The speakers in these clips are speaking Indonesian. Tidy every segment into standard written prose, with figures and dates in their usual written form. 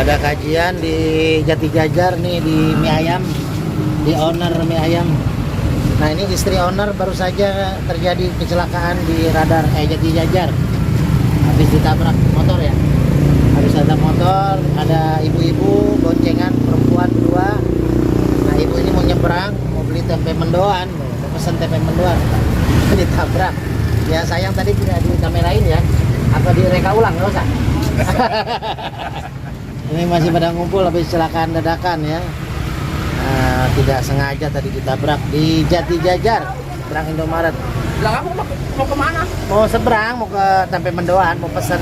ada kajian di Jati Jajar nih, di mie ayam, di owner mie ayam. Nah ini istri owner baru saja terjadi kecelakaan di radar Jati Jajar, habis ditabrak motor ya. Habis ada motor, ada ibu-ibu boncengan perempuan dua. Nah ibu ini mau nyebrang, mau beli tempe mendoan, mau pesen tempe mendoan, ditabrak. Ya sayang tadi tidak dikamerain ya, apa direka ulang, nggak usah. Ini masih pada ngumpul habis kecelakaan dadakan ya. Tidak sengaja tadi ditabrak di Jati Jajar, seberang Indomaret. Lah kamu mau kemana? Mau seberang, mau ke tempe mendoan, mau pesen.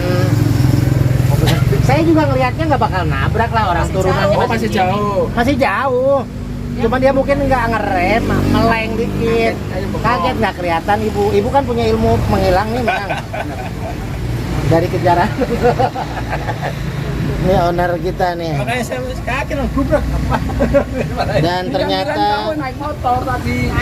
Saya juga ngelihatnya nggak bakal nabrak lah, orang turunannya Masih jauh. Masih jauh. Cuma dia mungkin nggak ngerem, meleng dikit. Kaget nggak kelihatan ibu. Ibu kan punya ilmu menghilang nih memang. Dari kejaran. Ini owner kita nih. Makanya saya kaget lah, gubrak apa? Dan ternyata kamu naik motor tadi.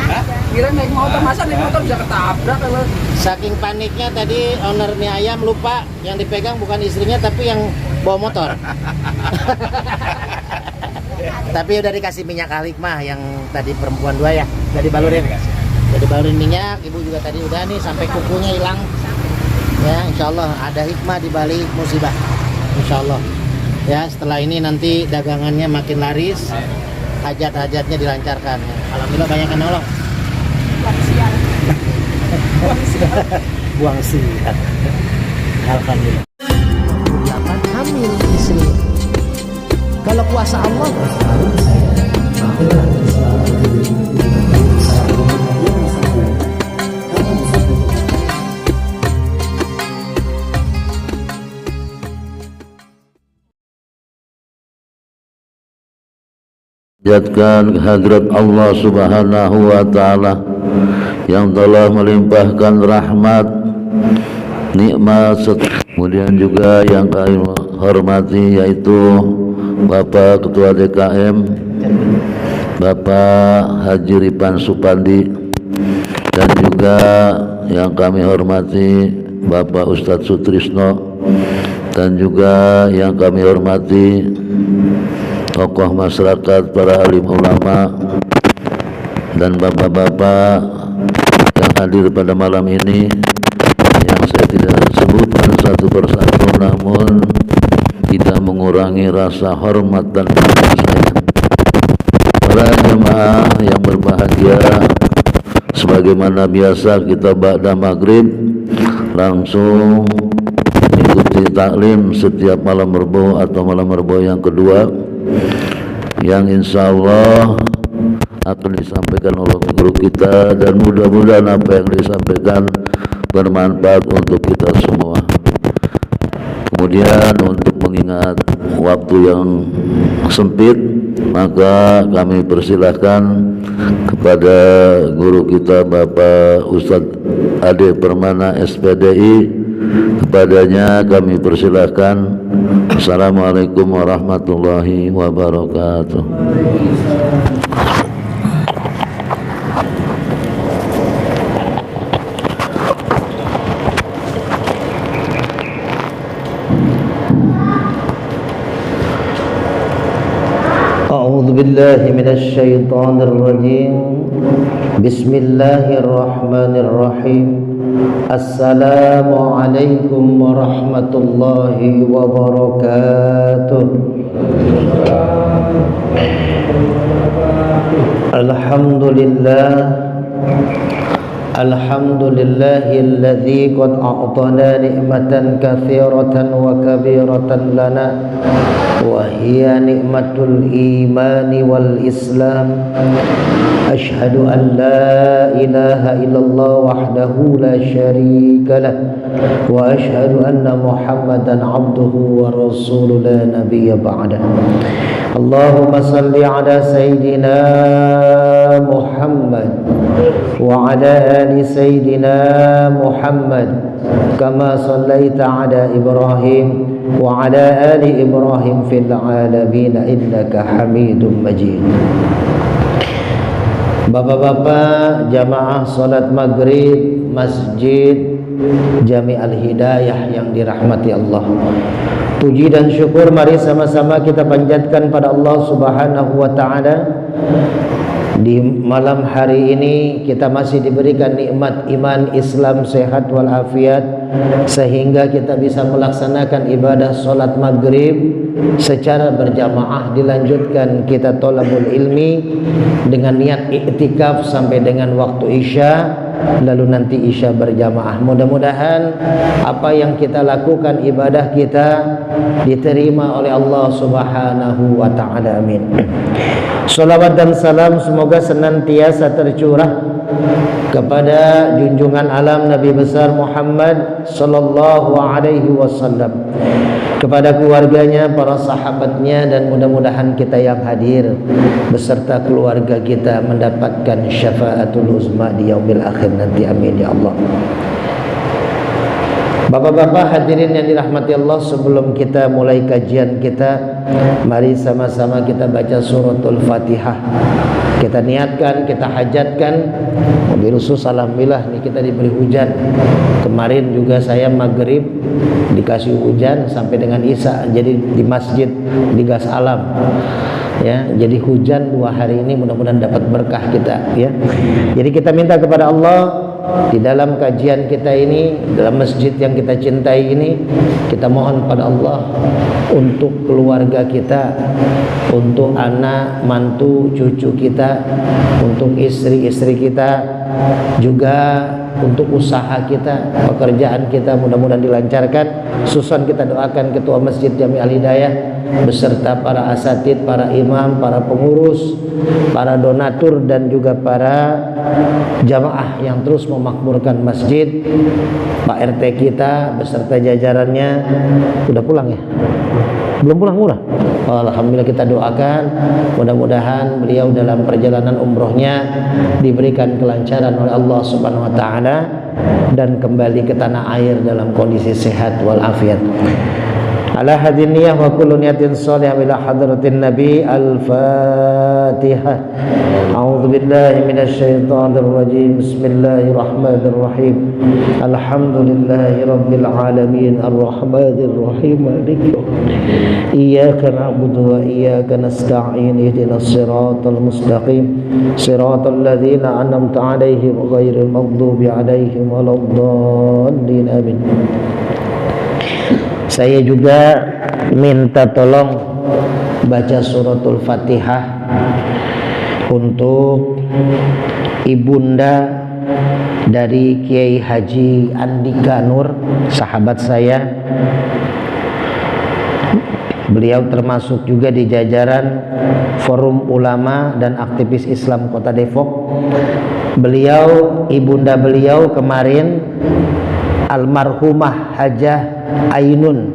Kira naik motor, masa naik motor bisa ketabrak kalau. saking paniknya tadi owner mie ayam lupa yang dipegang bukan istrinya tapi yang bawa motor. Tapi udah dikasih minyak hikmah yang tadi perempuan dua ya, udah dibalurin. Udah dibalurin minyak, ibu juga tadi udah nih sampai kukunya hilang. Ya, insya Allah ada hikmah di balik musibah. Insya Allah. Ya, setelah ini nanti dagangannya makin laris, hajat-hajatnya dilancarkan. Alhamdulillah banyak yang nolong. Buang sial. Alhamdulillah. 8 hamil istri. Kalau kuasa Allah. Jadikan kehadirat Allah Subhanahu wa Ta'ala yang telah melimpahkan rahmat, nikmat, kemudian juga yang kami hormati yaitu Bapak Ketua DKM Bapak Haji Ripan Supandi, dan juga yang kami hormati Bapak Ustadz Sutrisno, dan juga yang kami hormati tokoh masyarakat, para alim ulama, dan bapak-bapak yang hadir pada malam ini yang saya tidak sebutkan satu persatu, namun tidak mengurangi rasa hormat dan kasih sayang. Para jemaah yang berbahagia, sebagaimana biasa kita ba'da maghrib langsung mengikuti taklim setiap malam Rebo atau malam Rebo yang kedua, yang insya Allah akan disampaikan oleh guru kita, dan mudah-mudahan apa yang disampaikan bermanfaat untuk kita semua. Kemudian untuk mengingat waktu yang sempit, maka kami persilahkan kepada guru kita Bapak Ustadz Ade Permana SPDI. Kepadanya kami persilahkan. Assalamualaikum warahmatullahi wabarakatuh. A'udzu billahi minasy syaithanir rajim. Bismillahirrahmanirrahim. Assalamualaikum warahmatullahi wabarakatuh. Alhamdulillah. Alhamdulillahilladzi qad a'tana ni'matan katsiratan wa kabiratan lana wa hiya ni'matul imani wal islam. Ashhadu an la ilaha illallah wahdahu la syarika lah wa ashhadu anna Muhammadan abduhu wa rasuluhu la nabiyya ba'dah. Allahumma salli ala sayyidina Muhammad wa ala ali sayyidina Muhammad kama sallaita ala Ibrahim wa ala ali Ibrahim fil alamin innaka Hamidum Majid. Bapak-bapak jamaah salat maghrib Masjid jami'al hidayah yang dirahmati Allah. Puji dan syukur mari sama-sama kita panjatkan pada Allah Subhanahu wa taala. Di malam hari ini kita masih diberikan nikmat iman, Islam, sehat walafiat, sehingga kita bisa melaksanakan ibadah solat maghrib secara berjamaah. Dilanjutkan kita tolabul ilmi dengan niat iktikaf sampai dengan waktu isya, lalu nanti isya berjamaah. Mudah-mudahan apa yang kita lakukan, ibadah kita diterima oleh Allah Subhanahu wa ta'ala. Amin. Salawat dan salam semoga senantiasa tercurah kepada junjungan alam Nabi besar Muhammad sallallahu alaihi wasallam, kepada keluarganya, para sahabatnya, dan mudah-mudahan kita yang hadir beserta keluarga kita mendapatkan syafaatul uzma di yaumil akhir nanti. Amin ya Allah. Bapak-bapak hadirin yang dirahmati Allah, sebelum kita mulai kajian kita, mari sama-sama kita baca suratul Fatihah. Kita niatkan, kita hajatkan. Mobil khusus alhamdulillah nih kita diberi hujan. Kemarin juga saya maghrib dikasih hujan sampai dengan isya. Jadi di masjid di Gas Alam. Ya, jadi hujan 2 hari ini mudah-mudahan dapat berkah kita ya. Jadi kita minta kepada Allah di dalam kajian kita ini, dalam masjid yang kita cintai ini, kita mohon pada Allah untuk keluarga kita, untuk anak, mantu, cucu kita, untuk istri-istri kita, juga untuk usaha kita, pekerjaan kita mudah-mudahan dilancarkan. Susun kita doakan Ketua Masjid Jami'al Hidayah beserta para asatid, para imam, para pengurus, para donatur, dan juga para jamaah yang terus memakmurkan masjid. Pak RT kita beserta jajarannya udah pulang ya? Belum pulang murah? Alhamdulillah, kita doakan mudah-mudahan beliau dalam perjalanan umrohnya diberikan kelancaran oleh Allah Subhanahu wa taala dan kembali ke tanah air dalam kondisi sehat walafiat. Ala hadin niyah wa kullu niyatin shalihah ila hadratin nabi. Al-Fatihah. A'udzu billahi minasy syaithanir rajim. Bismillahirrahmanirrahim. Alhamdulillahi rabbil alamin arrahmanir rahim maliki yaumiddin. Iyyaka na'budu wa iyyaka nasta'in. Ihdinas siratal mustaqim. Siratal ladzina an'amta 'alaihim ghairil maghdubi 'alaihim waladdallin. Amin. Saya juga minta tolong baca suratul Fatihah untuk ibunda dari Kiai Haji Andika Nur, sahabat saya. Beliau termasuk juga di jajaran Forum Ulama dan Aktivis Islam Kota Depok. Ibunda beliau kemarin almarhumah Hajah Ainun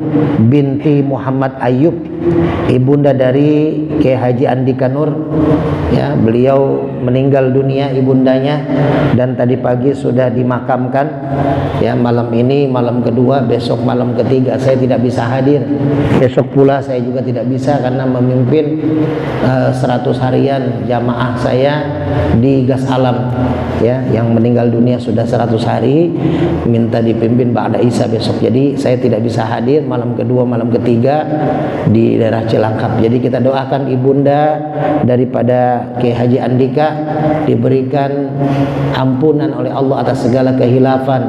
binti Muhammad Ayub, ibunda dari Kiai Haji Andika Nur ya, beliau meninggal dunia ibundanya dan tadi pagi sudah dimakamkan ya. Malam ini malam kedua, besok malam ketiga saya tidak bisa hadir. Besok pula saya juga tidak bisa karena memimpin 100 harian jamaah saya di Gas Alam ya, yang meninggal dunia sudah 100 hari, minta dipimpin ba'da Isya besok. Jadi saya tidak bisa hadir malam kedua, malam ketiga di daerah Cilangkap. Jadi kita doakan ibunda daripada Kiai Haji Andika diberikan ampunan oleh Allah atas segala kehilafan,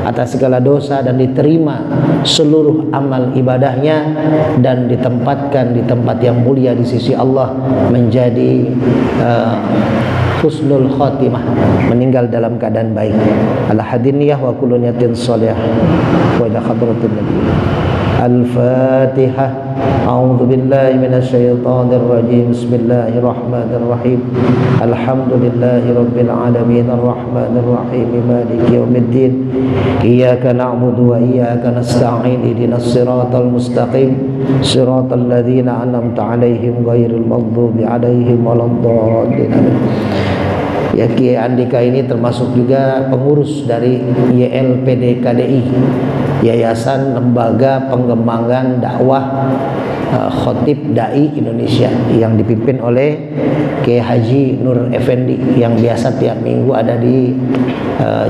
atas segala dosa, dan diterima seluruh amal ibadahnya dan ditempatkan di tempat yang mulia di sisi Allah, menjadi husnul khotimah, meninggal dalam keadaan baik. Al-hadiniyah wa kullu niyatin shalihah wa ila hadratin nabi. Al-Fatihah. A'udzu billahi minasy syaithanir rajim. Bismillahirrahmanirrahim. Alhamdulillahi rabbil alamin arrahmanir rahim maliki yaumiddin. Iyyaka na'budu wa iyyaka nasta'in. Ihdinas siratal mustaqim. Siratal ladzina an'amta 'alaihim ghairil maghdubi 'alaihim waladdallin. Ya, Kiai Andika ini termasuk juga pengurus dari YLPD KDI, Yayasan Lembaga Pengembangan Dakwah Khatib Dai Indonesia yang dipimpin oleh Kiai Haji Nur Effendi yang biasa tiap minggu ada di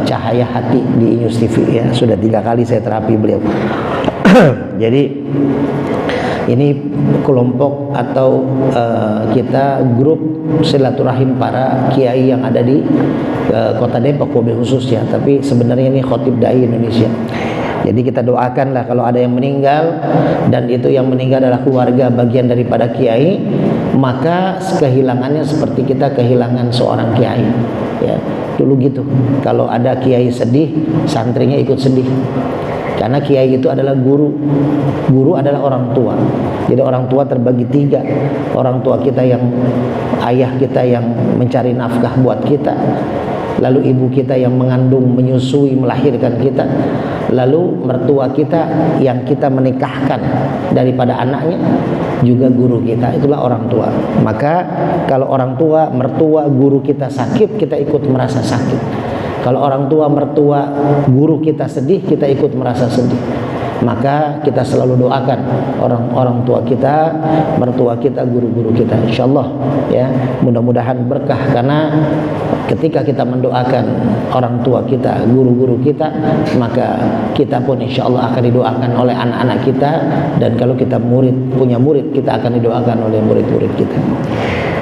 Cahaya Hati di Inews TV ya. Sudah 3 kali saya terapi beliau. Jadi ini kelompok atau kita grup silaturahim para kiai yang ada di Kota Depok mobil khususnya, tapi sebenarnya ini Khatib Dai Indonesia. Jadi kita doakanlah kalau ada yang meninggal dan itu yang meninggal adalah keluarga bagian daripada kiai, maka kehilangannya seperti kita kehilangan seorang kiai ya. Dulu gitu, kalau ada kiai sedih, santrinya ikut sedih. Karena kiai itu adalah guru. Guru adalah orang tua. Jadi orang tua terbagi 3. Orang tua kita yang ayah kita yang mencari nafkah buat kita, lalu ibu kita yang mengandung, menyusui, melahirkan kita, lalu mertua kita yang kita menikahkan daripada anaknya, juga guru kita, itulah orang tua. Maka kalau orang tua, mertua, guru kita sakit, kita ikut merasa sakit. Kalau orang tua, mertua, guru kita sedih, kita ikut merasa sedih. Maka kita selalu doakan orang tua kita, mertua kita, guru-guru kita, insyaallah ya. Mudah-mudahan berkah, karena ketika kita mendoakan orang tua kita, guru-guru kita, maka kita pun insyaallah akan didoakan oleh anak-anak kita, dan kalau kita punya murid, kita akan didoakan oleh murid-murid kita.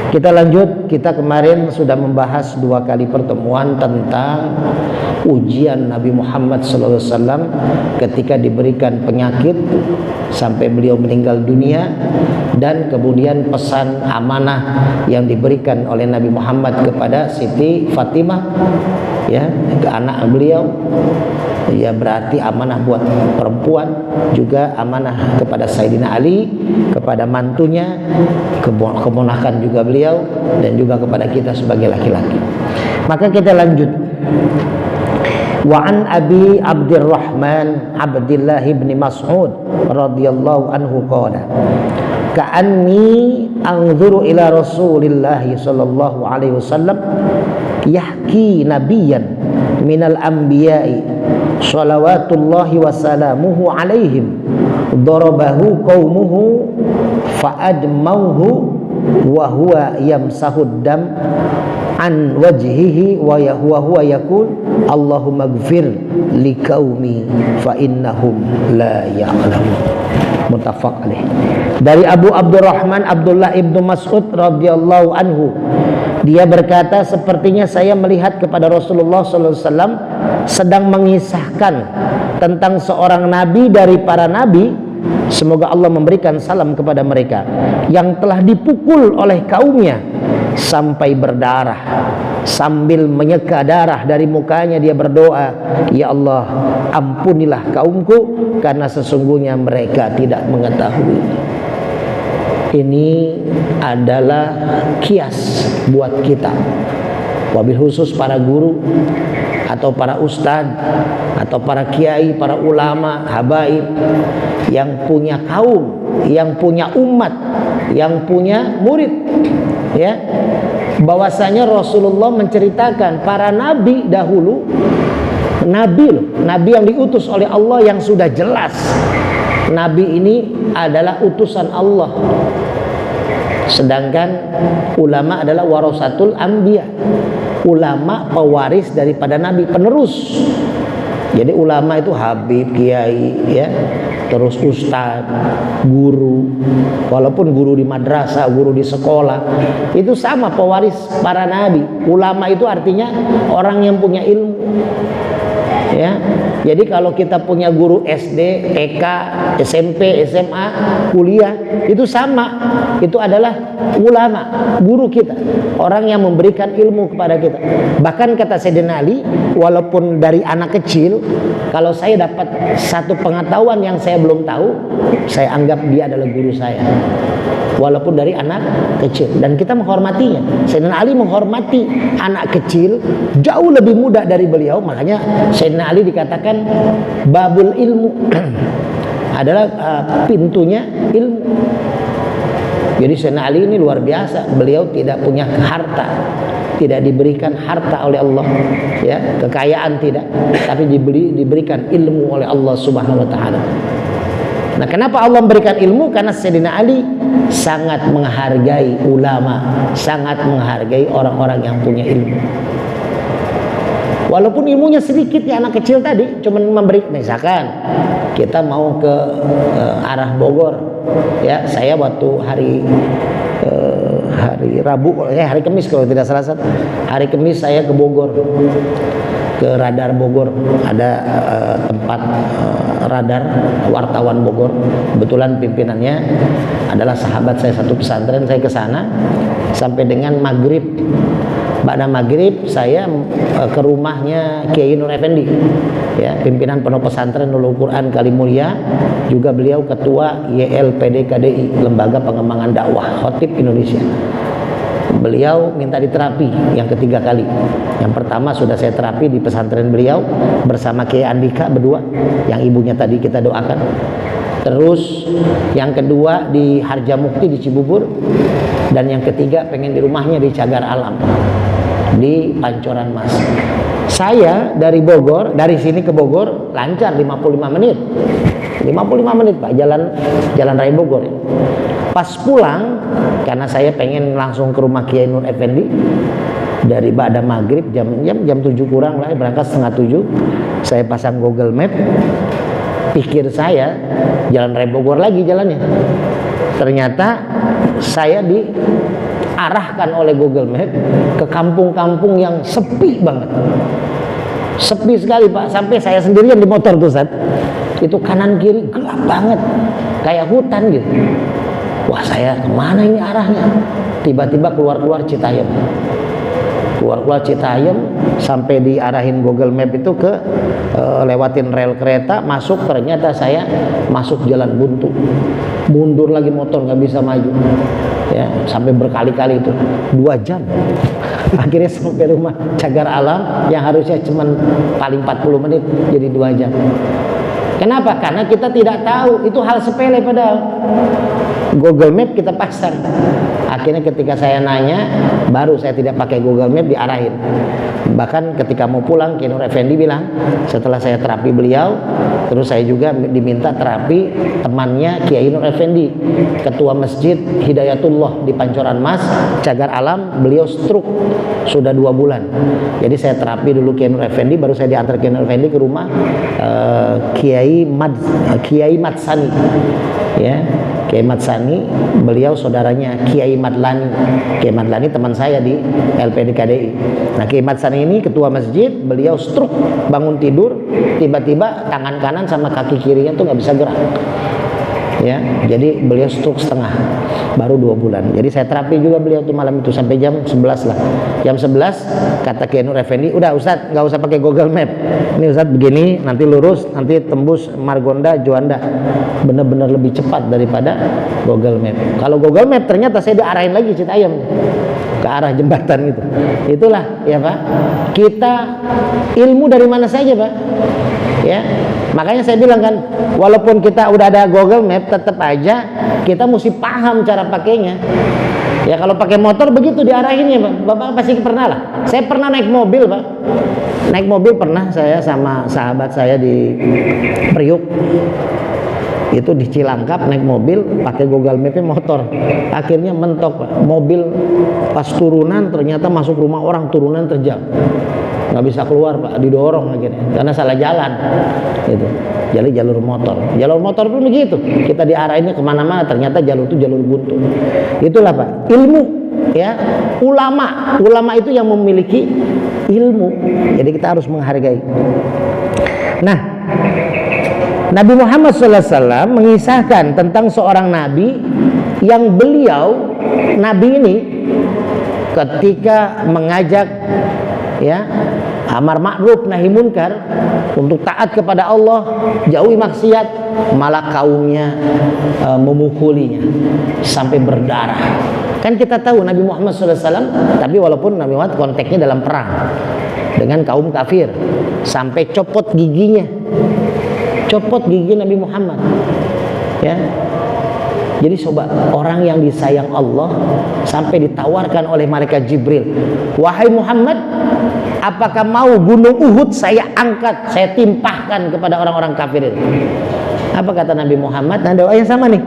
Kita lanjut, kita kemarin sudah membahas 2 kali pertemuan tentang ujian Nabi Muhammad SAW ketika diberikan penyakit sampai beliau meninggal dunia, dan kemudian pesan amanah yang diberikan oleh Nabi Muhammad kepada Siti Fatimah ya, ke anak beliau. Ya berarti amanah buat perempuan, juga amanah kepada Sayyidina Ali, kepada mantunya, keponakan juga beliau, dan juga kepada kita sebagai laki-laki. Maka kita lanjut. Wa an Abi Abdurrahman Abdullah bin Mas'ud radhiyallahu anhu qala ka'anni anzuru ila Rasulillah sallallahu alaihi wasallam yahki nabiyyan minal anbiya'i salawatullahi wassalamuhu alaihim darabahu qaumuhu fa'admauhu wa huwa yamsahud dam an wajhihi wa huwa yaqul Allahumma ighfir li qaumi fa innahum la ya'lamun. Muttafaq alaih. Dari Abu Abdurrahman Abdullah ibnu Mas'ud radhiyallahu anhu, dia berkata, sepertinya saya melihat kepada Rasulullah SAW sedang mengisahkan tentang seorang nabi dari para nabi, semoga Allah memberikan salam kepada mereka, yang telah dipukul oleh kaumnya sampai berdarah. Sambil menyeka darah dari mukanya, dia berdoa, ya Allah, ampunilah kaumku karena sesungguhnya mereka tidak mengetahui. Ini adalah kias buat kita, wabil khusus para guru atau para ustadz atau para kiai, para ulama, habaib yang punya kaum, yang punya umat, yang punya murid ya. Bahwasanya Rasulullah menceritakan para nabi dahulu, nabi yang diutus oleh Allah yang sudah jelas nabi ini adalah utusan Allah. Sedangkan ulama adalah warasatul anbiya, ulama pewaris daripada nabi, penerus. Jadi ulama itu habib, kiai ya, terus ustaz, guru, walaupun guru di madrasah, guru di sekolah, itu sama pewaris para nabi. Ulama itu artinya orang yang punya ilmu ya. Jadi kalau kita punya guru SD, TK, SMP, SMA, kuliah, itu sama, itu adalah ulama, guru kita, orang yang memberikan ilmu kepada kita. Bahkan kata Sayyidina Ali, walaupun dari anak kecil, kalau saya dapat satu pengetahuan yang saya belum tahu, saya anggap dia adalah guru saya, walaupun dari anak kecil. Dan kita menghormatinya. Sayyidina Ali menghormati anak kecil jauh lebih muda dari beliau. Makanya Sayyidina Ali dikatakan babul ilmu adalah pintunya ilmu. Jadi Sayyidina Ali ini luar biasa. Beliau tidak punya harta, tidak diberikan harta oleh Allah ya, kekayaan tidak, tapi diberikan ilmu oleh Allah Subhanahu wa taala. Nah, kenapa Allah memberikan ilmu? Karena Sayyidina Ali sangat menghargai ulama, sangat menghargai orang-orang yang punya ilmu. Walaupun ilmunya sedikit, ya anak kecil tadi cuman memberi, misalkan kita mau ke arah Bogor, ya saya waktu hari Rabu, hari Kamis kalau tidak salah, hari Kamis saya ke Bogor, ke Radar Bogor, ada tempat radar wartawan Bogor, kebetulan pimpinannya adalah sahabat saya satu pesantren. Saya ke sana sampai dengan maghrib. Pada maghrib saya ke rumahnya Kiai Nur Effendi, ya, pimpinan pondok pesantren Nurul Quran Kalimulia, juga beliau ketua YLPD KDI, Lembaga Pengembangan Dakwah Khotib Indonesia. Beliau minta diterapi yang ketiga kali. Yang pertama sudah saya terapi di pesantren beliau bersama Kiai Andika berdua, yang ibunya tadi kita doakan. Terus yang kedua di Harjamukti di Cibubur, dan yang ketiga pengen di rumahnya di Cagar Alam di Pancoran Mas. Saya dari Bogor, dari sini ke Bogor lancar 55 menit. 55 menit Pak, jalan raya Bogor. Pas pulang, karena saya pengen langsung ke rumah Kiai Nur Effendi, dari ba'da maghrib jam 7 kurang lah, berangkat setengah 7. Saya pasang Google Map, pikir saya jalan raya Bogor lagi jalannya. Ternyata saya diarahkan oleh Google Map ke kampung-kampung yang sepi banget. Sepi sekali Pak, sampai saya sendirian di motor tuh Ustaz. Itu kanan kiri gelap banget, kayak hutan gitu. Wah, saya kemana ini arahnya? Tiba-tiba keluar Citayam. Keluar Citayam sampai diarahin Google Map itu ke lewatin rel kereta, masuk, ternyata saya masuk jalan buntu. Mundur lagi motor, nggak bisa maju. Ya, sampai berkali-kali itu 2 jam. Akhirnya sampai rumah Cagar Alam yang harusnya cuma paling 40 menit jadi 2 jam. Kenapa? Karena kita tidak tahu, itu hal sepele padahal. Google Map kita pasang. Akhirnya ketika saya nanya, baru saya tidak pakai Google Map, diarahin. Bahkan ketika mau pulang, Kiai Nur Effendi bilang, setelah saya terapi beliau, terus saya juga diminta terapi temannya Kiai Nur Effendi, ketua masjid Hidayatullah di Pancoran Mas, Cagar Alam. Beliau stroke sudah 2 bulan. Jadi saya terapi dulu Kiai Nur Effendi, baru saya diantar Kiai Nur Effendi ke rumah Kiai Matsani, ya. Kiai Matsani, beliau saudaranya Kiai Madlani. Kiai Madlani teman saya di LPD KDI. Nah, Kiai Matsani ini ketua masjid, beliau stroke, bangun tidur, tiba-tiba tangan kanan sama kaki kirinya tuh nggak bisa gerak. Ya, jadi beliau stroke setengah, baru 2 bulan. Jadi saya terapi juga beliau tuh malam itu sampai jam 11 lah. Jam 11 kata Kiai Nur Effendi, udah Ustadz nggak usah pakai Google Map. Ini Ustadz begini, nanti lurus, nanti tembus Margonda, Juanda. Bener-bener lebih cepat daripada Google Map. Kalau Google Map ternyata saya diarahin lagi Citayam ke arah jembatan itu. Itulah ya Pak. Kita ilmu dari mana saja Pak. Ya, makanya saya bilang kan, walaupun kita udah ada Google Map, tetap aja kita mesti paham cara pakainya. Ya, kalau pakai motor begitu diarahinnya Pak. Bapak pasti pernah lah. Saya pernah naik mobil Pak. Naik mobil pernah saya sama sahabat saya di Priuk. Itu di Cilangkap naik mobil pakai Google Map motor. Akhirnya mentok Pak. Mobil pas turunan ternyata masuk rumah orang, turunan terjal. Nggak bisa keluar Pak, didorong akhirnya karena salah jalan gitu. Jadi jalur motor pun begitu, kita diarahinnya kemana-mana, ternyata jalur itu jalur buntu. Itulah Pak, ilmu ya. Ulama itu yang memiliki ilmu, jadi kita harus menghargai. Nah, Nabi Muhammad SAW mengisahkan tentang seorang nabi yang beliau, nabi ini ketika mengajak ya amar ma'ruf nahi munkar untuk taat kepada Allah, jauhi maksiat, malah kaumnya memukulinya sampai berdarah. Kan kita tahu Nabi Muhammad SAW, tapi walaupun Nabi Muhammad konteksnya dalam perang dengan kaum kafir, sampai copot gigi Nabi Muhammad ya. Jadi coba, orang yang disayang Allah sampai ditawarkan oleh malaikat Jibril, wahai Muhammad, apakah mau gunung Uhud saya angkat, saya timpahkan kepada orang-orang kafir itu? Apa kata Nabi Muhammad? Nah, doanya sama nih.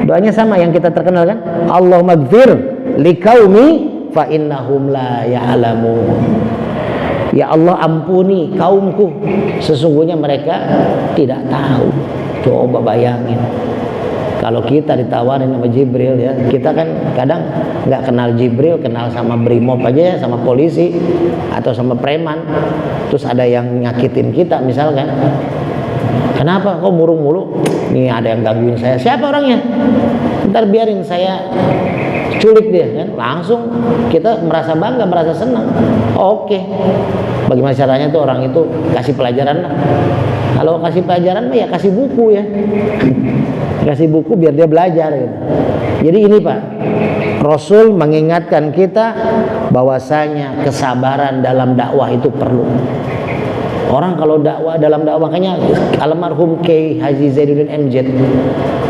Doanya sama yang kita terkenal kan? Allahumma gfir liqaumi fa innahum la ya'lamun. Ya Allah, ampuni kaumku, sesungguhnya mereka tidak tahu. Coba bayangin, kalau kita ditawarin sama Jibril ya, kita kan kadang nggak kenal Jibril, kenal sama Brimob aja ya, sama polisi atau sama preman. Terus ada yang nyakitin kita misalkan, kenapa kok murung-mulu? Nih ada yang gangguin saya. Siapa orangnya? Ntar biarin saya culik dia kan. Langsung kita merasa bangga, merasa senang. Oke. Bagaimana caranya tuh orang itu kasih pelajaran lah. Kalau kasih pelajaran mah ya kasih buku ya. Kasih buku biar dia belajar gitu. Jadi ini Pak, Rasul mengingatkan kita bahwasanya kesabaran dalam dakwah itu perlu. Orang kalau dalam dakwah, makanya almarhum Kiai Haji Zainuddin MZ,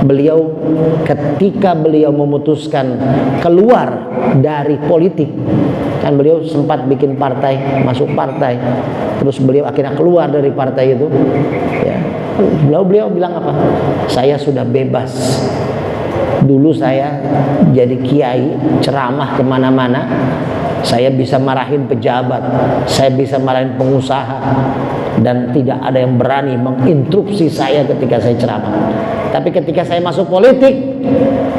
beliau ketika beliau memutuskan keluar dari politik, kan beliau sempat bikin partai, masuk partai, terus beliau akhirnya keluar dari partai itu ya. Beliau bilang apa? Saya sudah bebas. Dulu saya jadi kiai, ceramah kemana-mana, saya bisa marahin pejabat, saya bisa marahin pengusaha, dan tidak ada yang berani menginstruksi saya ketika saya ceramah. Tapi ketika saya masuk politik,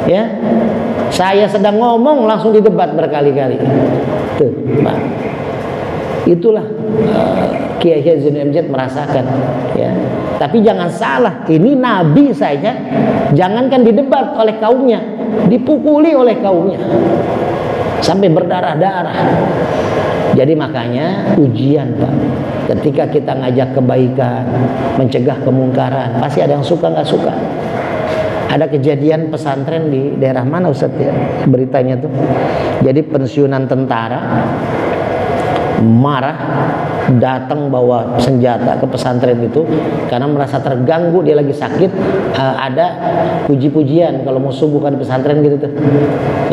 ya, saya sedang ngomong langsung didebat berkali-kali. Tuh, Pak. Itulah Kiai Haji MZ merasakan, ya. Tapi jangan salah, ini Nabi saja jangankan didebat oleh kaumnya, dipukuli oleh kaumnya sampai berdarah-darah. Jadi makanya ujian Pak, ketika kita ngajak kebaikan, mencegah kemungkaran, pasti ada yang suka nggak suka. Ada kejadian pesantren di daerah mana Ustaz ya, beritanya tuh. Jadi pensiunan tentara marah, datang bawa senjata ke pesantren itu karena merasa terganggu, dia lagi sakit. Ada puji-pujian kalau mau subuh kan di pesantren gitu tuh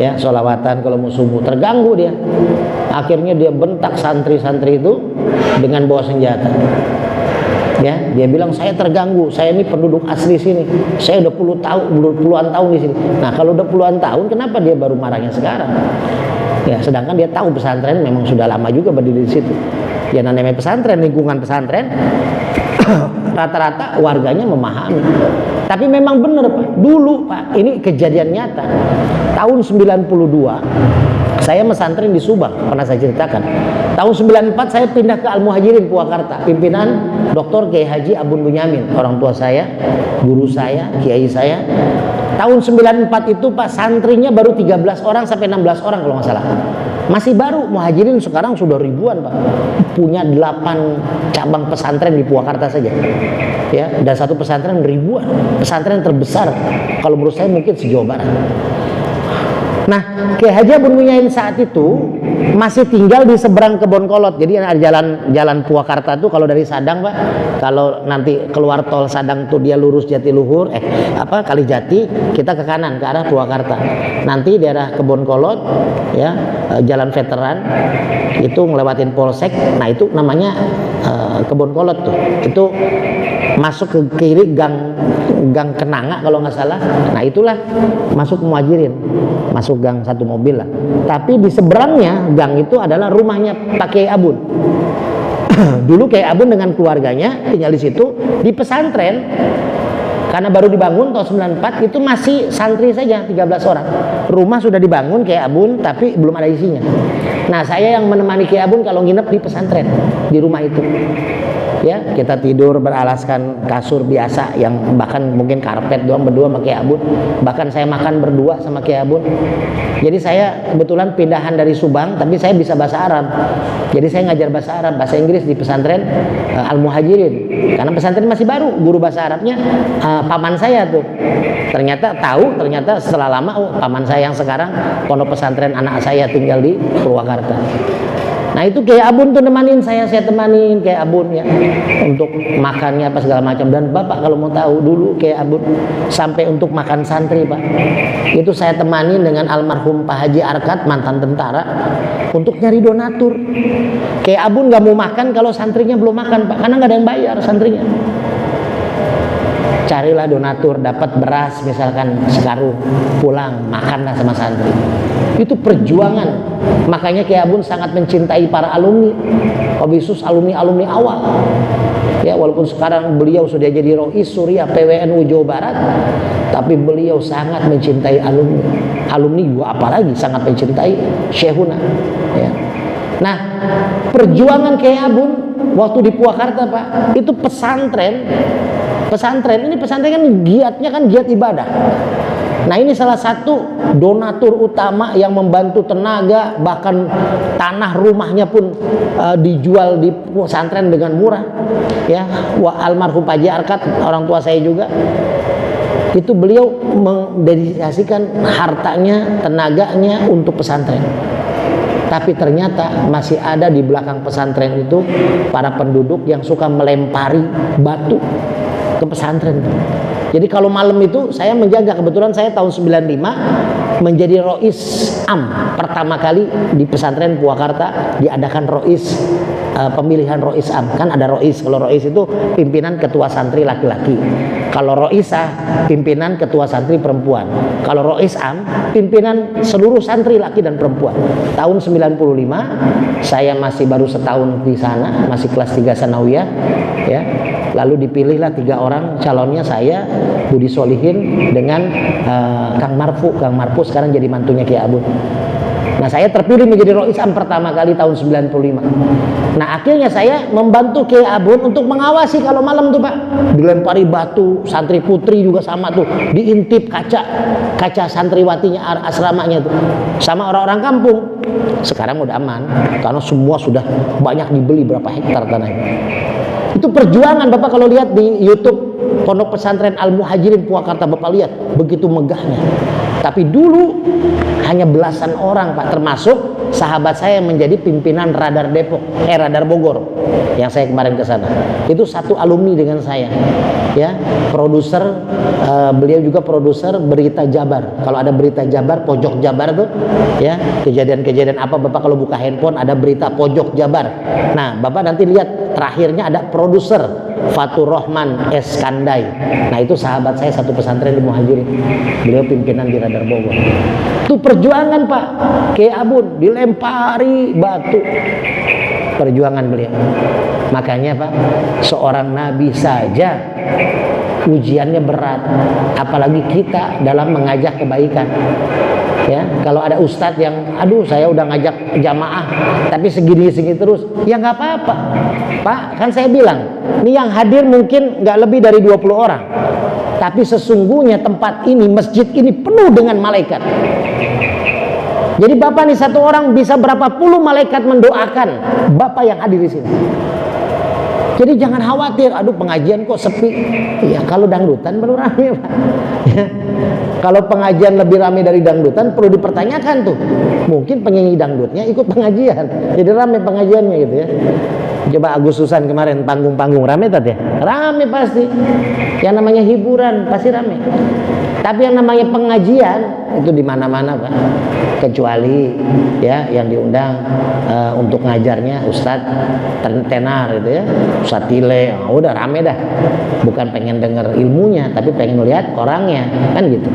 ya, sholawatan kalau mau subuh, terganggu dia. Akhirnya dia bentak santri-santri itu dengan bawa senjata ya. Dia bilang, saya terganggu, saya ini penduduk asli sini, saya udah puluhan tahun di sini. Nah kalau udah puluhan tahun, kenapa dia baru marahnya sekarang ya? Sedangkan dia tahu pesantren memang sudah lama juga berdiri di situ ya. Namanya pesantren, lingkungan pesantren rata-rata warganya memahami. Tapi memang benar Pak, dulu Pak, ini kejadian nyata. Tahun 92 saya mesantren di Subang, pernah saya ceritakan. Tahun 94 saya pindah ke Al-Muhajirin Purwakarta, pimpinan Dr. Kiai Haji Abun Bunyamin, orang tua saya, guru saya, kiai saya. Tahun 94 itu Pak, santrinya baru 13 orang sampai 16 orang kalau nggak salah. Masih baru. Muhajirin sekarang sudah ribuan Pak, punya 8 cabang pesantren di Purwakarta saja ya, dan satu pesantren ribuan, pesantren terbesar kalau menurut saya mungkin se-Jawa Barat. Nah, Kiai Haji Abun Bunyamin saat itu masih tinggal di seberang Kebon Kolot. Jadi ada jalan Purwakarta tuh kalau dari Sadang Pak, kalau nanti keluar tol Sadang tuh dia lurus Jatiluhur, Kalijati, kita ke kanan ke arah Purwakarta. Nanti daerah Kebon Kolot ya, jalan veteran itu ngelewatin Polsek. Nah itu namanya Kebon Kolot tuh. Itu masuk ke kiri gang Kenanga kalau nggak salah. Nah itulah masuk Muhajirin, masuk gang satu mobil lah. Tapi di seberangnya gang itu adalah rumahnya Pak Kiai Abun. Dulu Kiai Abun dengan keluarganya tinggal di situ di pesantren. Karena baru dibangun tahun 94, itu masih santri saja 13 orang. Rumah sudah dibangun Kiai Abun tapi belum ada isinya. Nah saya yang menemani Kiai Abun kalau nginep di pesantren, di rumah itu ya, kita tidur beralaskan kasur biasa yang bahkan mungkin karpet doang berdua sama Kiai Abun. Bahkan saya makan berdua sama Kiai Abun. Jadi saya kebetulan pindahan dari Subang, tapi saya bisa bahasa Arab. Jadi saya ngajar bahasa Arab, bahasa Inggris di pesantren Al-Muhajirin. Karena pesantren masih baru, guru bahasa Arabnya paman saya tuh. Ternyata setelah lama, paman saya yang sekarang pondok pesantren anak saya tinggal di Purwakarta. Nah itu Kiai Abun tuh nemanin saya temanin Kiai Abun ya, untuk makannya apa segala macam. Dan Bapak kalau mau tahu, dulu Kiai Abun sampai untuk makan santri Pak, itu saya temanin dengan almarhum Pak Haji Arkat, mantan tentara, untuk nyari donatur. Kiai Abun nggak mau makan kalau santrinya belum makan Pak, karena nggak ada yang bayar santrinya. carilah donatur, dapat beras misalkan sekarung, pulang makanlah sama santri. Itu perjuangan. Makanya Kiai Abun sangat mencintai para alumni, khusus alumni awal. Ya, walaupun sekarang beliau sudah jadi Rois Surya PWNU Jawa Barat, tapi beliau sangat mencintai alumni. Alumni juga apalagi sangat mencintai Syekhuna. Ya. Nah, perjuangan Kiai Abun waktu di Purwakarta, Pak, itu pesantren ini kan giatnya kan giat ibadah. Nah, ini salah satu donatur utama yang membantu tenaga, bahkan tanah rumahnya pun dijual di pesantren dengan murah. Ya, almarhum Pak Haji Arkat, orang tua saya juga. Itu beliau mendedikasikan hartanya, tenaganya untuk pesantren. Tapi ternyata masih ada di belakang pesantren itu para penduduk yang suka melempari batu ke pesantren. Jadi kalau malam itu saya menjaga, kebetulan saya tahun 95 menjadi Rois Am pertama kali di pesantren Purwakarta diadakan Rois, pemilihan Rois Am. Kan ada Rois, kalau Rois itu pimpinan ketua santri laki-laki. Kalau Roisah pimpinan ketua santri perempuan. Kalau Rois Am pimpinan seluruh santri laki dan perempuan. Tahun 95 saya masih baru setahun di sana, masih kelas 3 sanawiyah ya. Lalu dipilihlah 3 orang calonnya, saya, Budi Solihin dengan Kang Marfu. Kang Marfu sekarang jadi mantunya Kiai Abun. Nah, saya terpilih menjadi Rois Am pertama kali tahun 95. Nah, akhirnya saya membantu Kiai Abun untuk mengawasi kalau malam tuh, Pak. Dilempari batu, santri putri juga sama tuh, diintip kaca santriwatinya asramanya tuh. Sama orang-orang kampung. Sekarang udah aman karena semua sudah banyak dibeli, berapa hektar tanahnya. Itu perjuangan, Bapak kalau lihat di YouTube Pondok Pesantren Al Muhajirin Purwakarta, Bapak lihat begitu megahnya. Tapi dulu hanya belasan orang, Pak, termasuk sahabat saya yang menjadi pimpinan Radar Radar Bogor yang saya kemarin ke sana. Itu satu alumni dengan saya. Ya, produser, beliau juga produser berita Jabar. Kalau ada berita Jabar, pojok Jabar tuh, ya, kejadian-kejadian apa, Bapak kalau buka handphone ada berita pojok Jabar. Nah, Bapak nanti lihat terakhirnya ada produser Fatur Rahman Eskandai. Nah, itu sahabat saya satu pesantren di Muhajirin. Beliau pimpinan di Radar Bogor. Itu perjuangan, Pak. Kiai Abun dilempari batu. Perjuangan beliau. Makanya, Pak, seorang nabi saja ujiannya berat, apalagi kita dalam mengajak kebaikan. Ya, kalau ada ustadz yang aduh saya udah ngajak jamaah tapi segini terus, ya nggak apa-apa, Pak. Kan saya bilang, ini yang hadir mungkin nggak lebih dari 20 orang, tapi sesungguhnya tempat ini, masjid ini penuh dengan malaikat. Jadi Bapak nih satu orang bisa berapa puluh malaikat mendoakan Bapak yang hadir di sini. Jadi jangan khawatir, aduh pengajian kok sepi. Ya, kalau dangdutan baru rame, Pak. Ya. Kalau pengajian lebih rame dari dangdutan perlu dipertanyakan tuh. Mungkin penyanyi dangdutnya ikut pengajian, jadi rame pengajiannya gitu ya. Coba Agustusan kemarin panggung-panggung rame tadi ya? Rame pasti. Yang namanya hiburan pasti rame. Tapi yang namanya pengajian itu di mana-mana, Pak. Kecuali ya yang diundang untuk ngajarnya Ustadz tenar gitu ya, Ustadz Tile, udah rame dah. Bukan pengen denger ilmunya, tapi pengen lihat orangnya, kan gitu.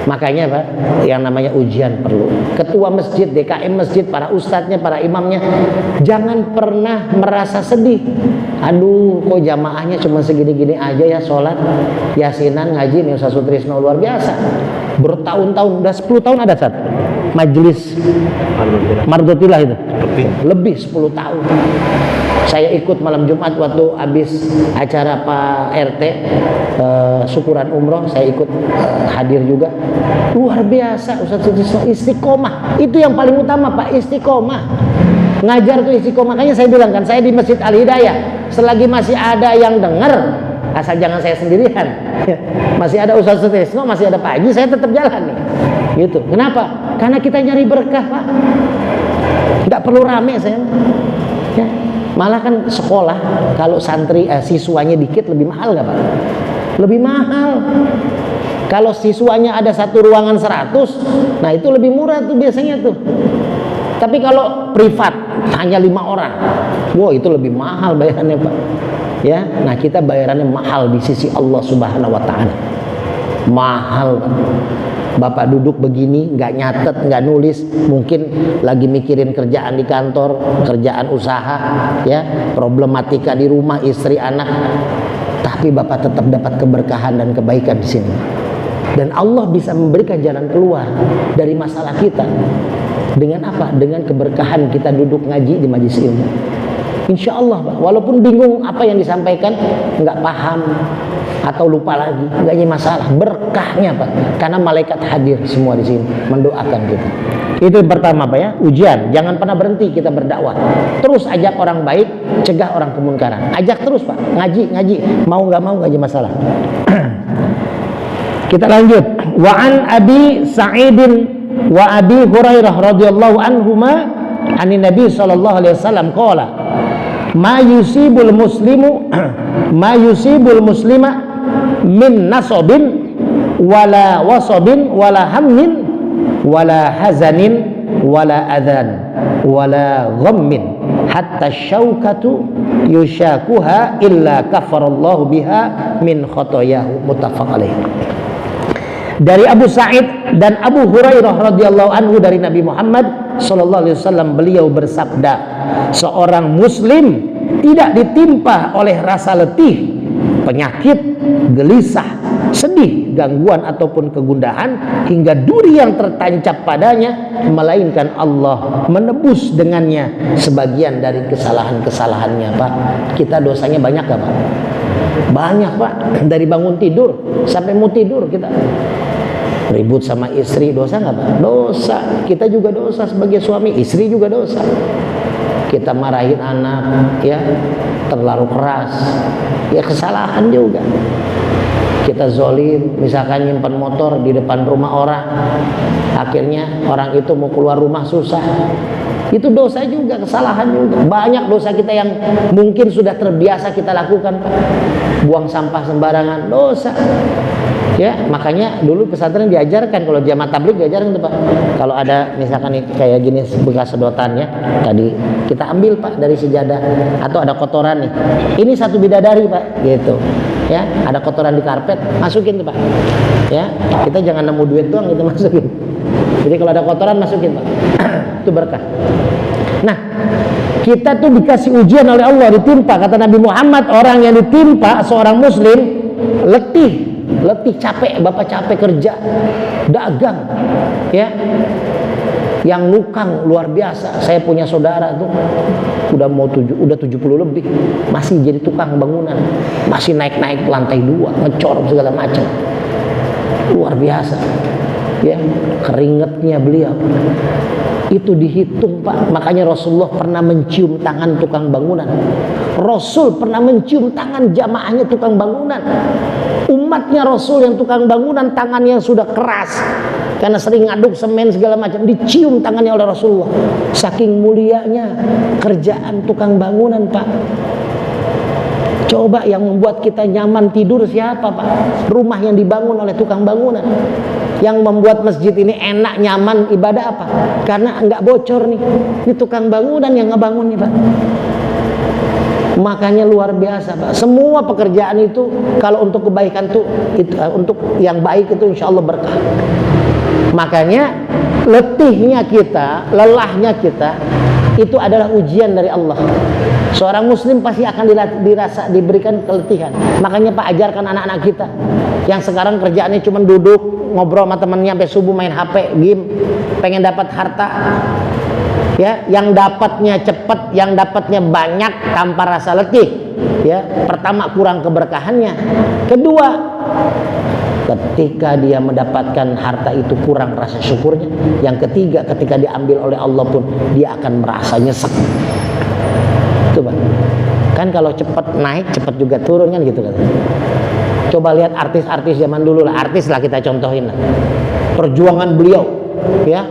Makanya, Pak, yang namanya ujian perlu. Ketua masjid, DKM masjid, para ustadznya, para imamnya, jangan pernah merasa sedih. Aduh, kok jamaahnya cuma segini-gini aja ya sholat, yasinan, ngaji nih Ustaz Sutrisno luar biasa. Bertahun-tahun, udah 10 tahun ada saat majelis Mardotilah itu. Lebih 10 tahun. Saya ikut malam Jumat waktu habis acara Pak RT syukuran umroh, saya ikut hadir juga. Luar biasa Ustaz Sutrisno, istiqomah. Itu yang paling utama, Pak, istiqomah. Ngajar tuh istiqomah. Makanya saya bilang kan, saya di Masjid Al Hidayah, selagi masih ada yang dengar, asal jangan saya sendirian. Masih ada Ustaz Sutrisno, masih ada Pak Haji, saya tetap jalan nih. Gitu. Kenapa? Karena kita nyari berkah, Pak. Nggak perlu rame saya. Ya. Malah kan sekolah kalau santri siswanya dikit lebih mahal nggak, Pak? Lebih mahal. Kalau siswanya ada satu ruangan 100, nah itu lebih murah tuh biasanya tuh. Tapi kalau privat hanya 5 orang, wow itu lebih mahal bayarannya, Pak. Ya, nah kita bayarannya mahal di sisi Allah Subhanahu wa taala. Mahal. Bapak duduk begini, nggak nyatet, nggak nulis, mungkin lagi mikirin kerjaan di kantor, kerjaan usaha, ya, problematika di rumah, istri, anak, tapi Bapak tetap dapat keberkahan dan kebaikan di sini. Dan Allah bisa memberikan jalan keluar dari masalah kita. Dengan apa? Dengan keberkahan kita duduk ngaji di majelis ilmu. Insya Allah, Pak, walaupun bingung apa yang disampaikan, nggak paham atau lupa lagi, nggak jadi masalah. Berkahnya, Pak, karena malaikat hadir semua di sini mendoakan kita. Itu yang pertama, Pak, ya, ujian. Jangan pernah berhenti kita berdakwah. Terus ajak orang baik, cegah orang kemungkaran. Ajak terus, Pak, ngaji. Mau nggak mau nggak jadi masalah. Kita lanjut. Wa an Abi Sa'idin wa Abi Hurairah radhiyallahu anhuma anin Nabi sallallahu alaihi wasallam qala ma yusibul muslima min nasabin wala wasabin wala hammin wala hazanin wala adhan wala ghammin hatta syaukatu yushakuha illa kafarallahu biha min khotoyahu. Muttafaq alaih. Dari Abu Sa'id dan Abu Hurairah radhiyallahu anhu dari Nabi Muhammad sallallahu alaihi wasallam, beliau bersabda, seorang muslim tidak ditimpa oleh rasa letih, penyakit, gelisah, sedih, gangguan ataupun kegundahan hingga duri yang tertancap padanya, melainkan Allah menebus dengannya sebagian dari kesalahan-kesalahannya. Pak, kita dosanya banyak gak, Pak? Banyak, Pak. Dari bangun tidur sampai mau tidur kita ribut sama istri, dosa nggak, Pak? Dosa. Kita juga dosa sebagai suami, istri juga dosa. Kita marahin anak, ya, terlalu keras, ya kesalahan juga. Kita zolim, misalkan nyimpan motor di depan rumah orang, akhirnya orang itu mau keluar rumah susah. Itu dosa juga, kesalahan juga. Banyak dosa kita yang mungkin sudah terbiasa kita lakukan, Pak. Buang sampah sembarangan, dosa. Ya, makanya dulu pesantren diajarkan, kalau jamaah tabligh diajarkan tuh, Pak. Kalau ada misalkan nih, kayak gini bekas sedotan, ya, tadi kita ambil, Pak, dari sejadah, atau ada kotoran nih. Ini satu bidadari, Pak, gitu. Ya, ada kotoran di karpet, masukin tuh, Pak. Ya, kita jangan nemu duit doang, gitu masukin. Jadi kalau ada kotoran masukin, Pak. Itu berkah. Nah, kita tuh dikasih ujian oleh Allah, ditimpa. Kata Nabi Muhammad, orang yang ditimpa seorang muslim letih, capek, Bapak capek kerja, dagang, ya, yang nukang luar biasa. Saya punya saudara tuh udah 70 lebih, masih jadi tukang bangunan, masih naik lantai 2, ngecor segala macam, luar biasa, ya. Keringetnya beliau itu dihitung, Pak. Makanya Rasulullah pernah mencium tangan tukang bangunan. Rasul pernah mencium tangan jamaahnya tukang bangunan. Umatnya Rasul yang tukang bangunan, tangannya sudah keras karena sering ngaduk semen segala macam, dicium tangannya oleh Rasulullah. Saking mulianya kerjaan tukang bangunan, Pak. Coba yang membuat kita nyaman tidur siapa, Pak? Rumah yang dibangun oleh tukang bangunan. Yang membuat masjid ini enak, nyaman, ibadah apa? Karena enggak bocor nih. Ini tukang bangunan yang ngebangun nih, Pak. Makanya luar biasa, Pak. Semua pekerjaan itu kalau untuk kebaikan tuh, untuk yang baik itu insya Allah berkah. Makanya letihnya kita, lelahnya kita itu adalah ujian dari Allah. Seorang muslim pasti akan diberikan keletihan. Makanya Pak, ajarkan anak-anak kita yang sekarang kerjaannya cuma duduk ngobrol sama temennya sampai subuh, main HP, game, pengen dapat harta, ya, yang dapatnya cepat, yang dapatnya banyak tanpa rasa letih, ya. Pertama, kurang keberkahannya. Kedua, ketika dia mendapatkan harta itu kurang rasa syukurnya. Yang ketiga, ketika diambil oleh Allah pun dia akan merasa nyesek. Itu, Pak. Kan kalau cepat naik, cepat juga turun, kan gitu kan. Coba lihat artis-artis zaman dulu lah, artis lah kita contohin lah. Perjuangan beliau, ya.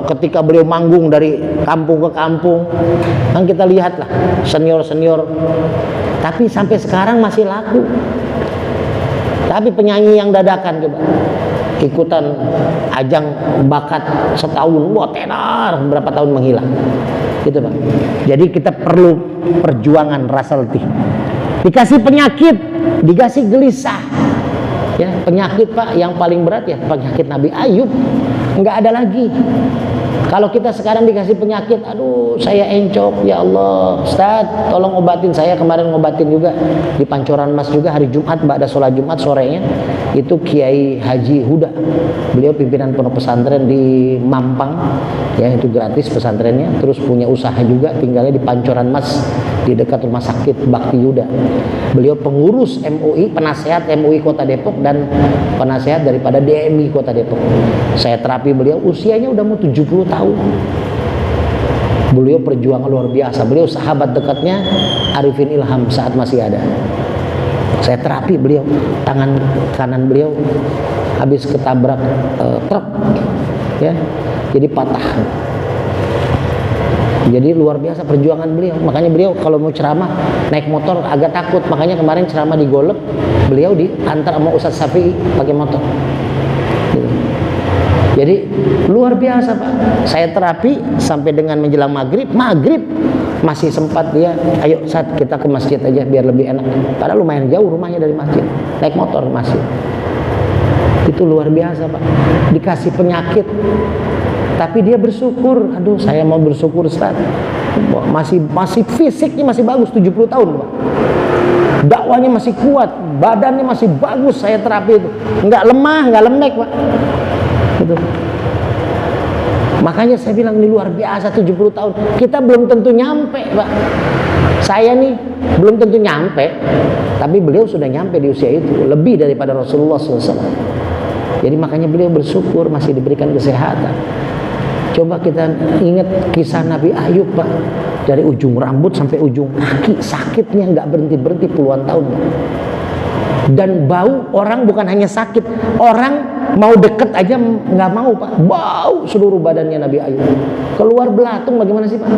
Ketika beliau manggung dari kampung ke kampung, kan kita lihat lah senior-senior. Tapi sampai sekarang masih laku. Tapi penyanyi yang dadakan coba ikutan ajang bakat setahun, wah tenar, berapa tahun menghilang. Gitu, Pak. Jadi kita perlu perjuangan rasa letih. Dikasih penyakit, dikasih gelisah. Ya, penyakit Pak yang paling berat ya penyakit Nabi Ayub. Nggak ada lagi. Kalau kita sekarang dikasih penyakit, aduh saya encok, ya Allah, Ustaz, tolong obatin saya. Kemarin ngobatin juga di Pancoran Mas juga hari Jumat, ba'da sholat Jumat sorenya. Itu Kiai Haji Huda. Beliau pimpinan pondok pesantren di Mampang, ya itu gratis pesantrennya. Terus punya usaha juga, tinggalnya di Pancoran Mas di dekat rumah sakit Bakti Yuda. Beliau pengurus MUI, penasehat MUI Kota Depok dan penasehat daripada DMI Kota Depok. Saya terapi beliau, usianya udah mau 70 tahun. Beliau perjuangan luar biasa. Beliau sahabat dekatnya Arifin Ilham saat masih ada. Saya terapi beliau, tangan kanan beliau habis ketabrak truk, ya, jadi patah. Jadi luar biasa perjuangan beliau. Makanya beliau kalau mau ceramah naik motor agak takut. Makanya kemarin ceramah di Golep, beliau diantar sama Ustadz Syafi'i pakai motor. Gitu. Jadi luar biasa Pak. Saya terapi sampai dengan menjelang maghrib masih sempat dia, ayo saat kita ke masjid aja biar lebih enak. Padahal lumayan jauh rumahnya dari masjid, naik motor ke masjid. Itu luar biasa Pak. Dikasih penyakit, tapi dia bersyukur. Aduh saya mau bersyukur Ustaz. Masih fisiknya masih bagus, 70 tahun Pak. Dakwanya masih kuat, badannya masih bagus. Saya terapi itu, nggak lemah, nggak lembek Pak. Gitu. Makanya saya bilang ini luar biasa 70 tahun. Kita belum tentu nyampe Pak. Saya nih belum tentu nyampe, tapi beliau sudah nyampe di usia itu, lebih daripada Rasulullah SAW. Jadi makanya beliau bersyukur masih diberikan kesehatan. Coba kita ingat kisah Nabi Ayub Pak, dari ujung rambut sampai ujung kaki sakitnya nggak berhenti puluhan tahun Pak. Dan bau orang bukan hanya sakit, orang mau deket aja nggak mau Pak, bau seluruh badannya Nabi Ayub, keluar belatung. Bagaimana sih Pak?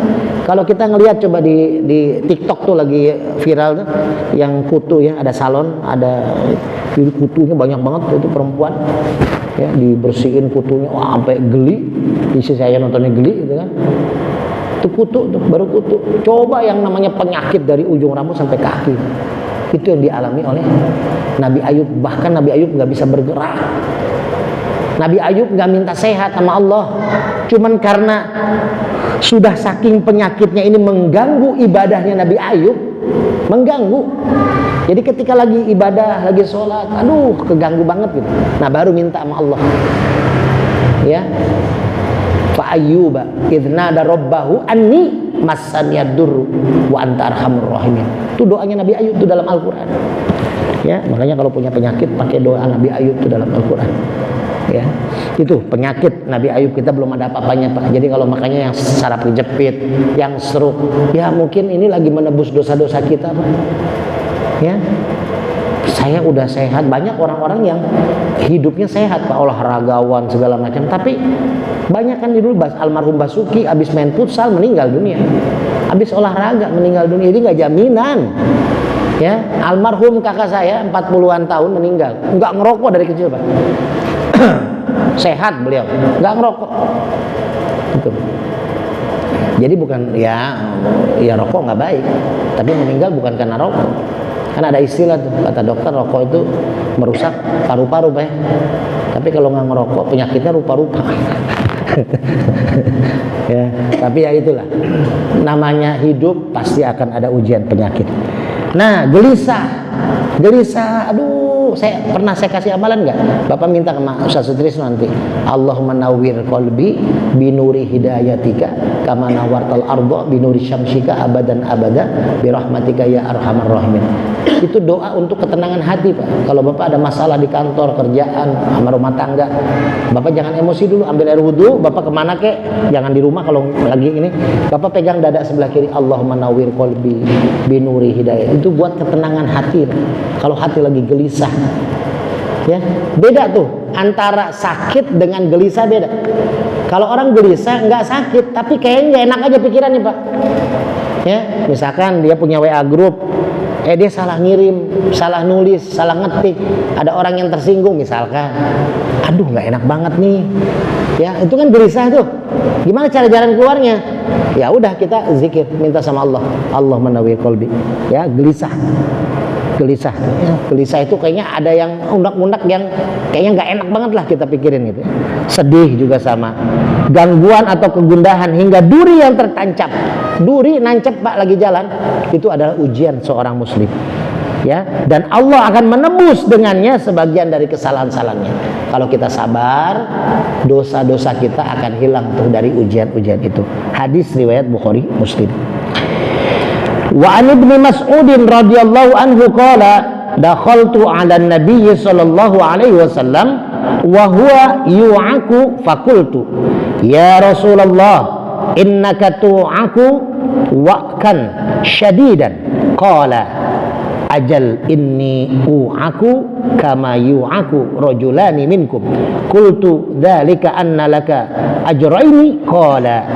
Kalau kita ngelihat coba di TikTok tuh lagi viral tuh, yang kutu ya, ada salon, ada kutunya banyak banget itu perempuan, ya dibersihin kutunya, wah sampai geli. Isi saya nontonnya geli gitu kan. Itu kutu tuh, baru kutu. Coba yang namanya penyakit dari ujung rambut sampai kaki, itu yang dialami oleh Nabi Ayub. Bahkan Nabi Ayub nggak bisa bergerak. Nabi Ayub nggak minta sehat sama Allah, cuman karena sudah saking penyakitnya ini mengganggu ibadahnya Nabi Ayub, mengganggu. Jadi ketika lagi ibadah, lagi sholat, aduh keganggu banget gitu. Nah baru minta sama Allah. Ya, fa ayyuba idznada rabbahu anni massaniyad-durru wa anta arhamur rahimin. Itu doanya Nabi Ayub itu dalam Al-Qur'an. Ya, makanya kalau punya penyakit pakai doa Nabi Ayub itu dalam Al-Qur'an. Ya, itu penyakit Nabi Ayub kita belum ada apa-apanya Pak. Jadi kalau makanya yang saraf kejepit, yang stroke, ya mungkin ini lagi menebus dosa-dosa kita Pak. Ya, saya udah sehat. Banyak orang-orang yang hidupnya sehat Pak, olahragawan segala macam, tapi banyak kan dulu almarhum Basuki habis main futsal meninggal dunia, habis olahraga meninggal dunia. Jadi nggak jaminan. Ya, almarhum kakak saya 40-an tahun meninggal, nggak ngerokok dari kecil Pak. Sehat beliau, nggak ngerokok. Gitu. Jadi bukan ya rokok nggak baik, tapi meninggal bukan karena rokok. Kan ada istilah tuh, kata dokter, rokok itu merusak paru-paru Pak. Tapi kalau nggak ngerokok penyakitnya rupa-rupa. Ya, tapi ya itulah, namanya hidup pasti akan ada ujian penyakit. Nah, gelisah, aduh, pernah saya kasih amalan nggak? Bapak minta sama Ustaz Sutrisno nanti, Allahumma nawwir qalbi binuri hidayatika kama nawartal arda binuri syamsika abadan abada birahmatika ya arhamar rahimin. Itu doa untuk ketenangan hati Pak. Kalau Bapak ada masalah di kantor, kerjaan, sama rumah tangga, Bapak jangan emosi dulu, ambil air wudhu, Bapak kemana kek, jangan di rumah. Kalau lagi ini Bapak pegang dada sebelah kiri, Allahumma nawwir qalbi binuri hidayah. Itu buat ketenangan hati Pak. Kalau hati lagi gelisah, ya beda tuh antara sakit dengan gelisah, beda. Kalau orang gelisah nggak sakit, tapi kayaknya nggak enak aja pikirannya Pak. Ya, misalkan dia punya WA group, dia salah ngirim, salah nulis, salah ngetik, ada orang yang tersinggung misalkan, aduh nggak enak banget nih. Ya, itu kan gelisah tuh. Gimana cara jalan keluarnya? Ya udah kita zikir, minta sama Allah, Allah menawwir qalbi. Ya, gelisah. gelisah. Ya, gelisah itu kayaknya ada yang undak-undak yang kayaknya nggak enak banget lah kita pikirin gitu. Sedih juga sama. Gangguan atau kegundahan hingga duri yang tertancap. Duri nancep Pak lagi jalan, itu adalah ujian seorang muslim. Ya, dan Allah akan menebus dengannya sebagian dari kesalahan-kesalahannya. Kalau kita sabar, dosa-dosa kita akan hilang tuh dari ujian-ujian itu. Hadis riwayat Bukhari Muslim. Wa an Ibnu Mas'udin radhiyallahu anhu qala dakhaltu 'ala an-nabiy sallallahu alaihi wasallam wa huwa yu'aku faqultu ya Rasulullah innaka tu'aku wa'kan syadidan qala ajal inni u'aku kama yu'aku rajulani minkum qultu dzalika anna laka ajraini qala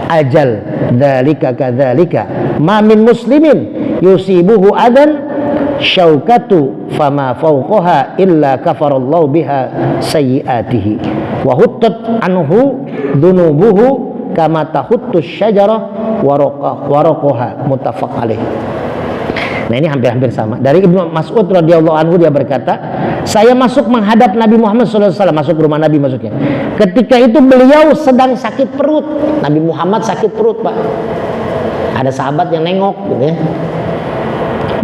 ajal dzalika kadzalika ma min muslimin yusibuhu adan syaukatu fama fawqaha illa kafarallahu biha sayyiatihi wa huttat anhu dhunubuhu kama tahuttu syajara waraqaha muttafaq alaih. Nah ini hampir-hampir sama. Dari Ibnu Mas'ud radhiyallahu anhu dia berkata, saya masuk menghadap Nabi Muhammad SAW, masuk rumah Nabi masuknya. Ketika itu beliau sedang sakit perut. Nabi Muhammad sakit perut Pak. Ada sahabat yang nengok gitu ya.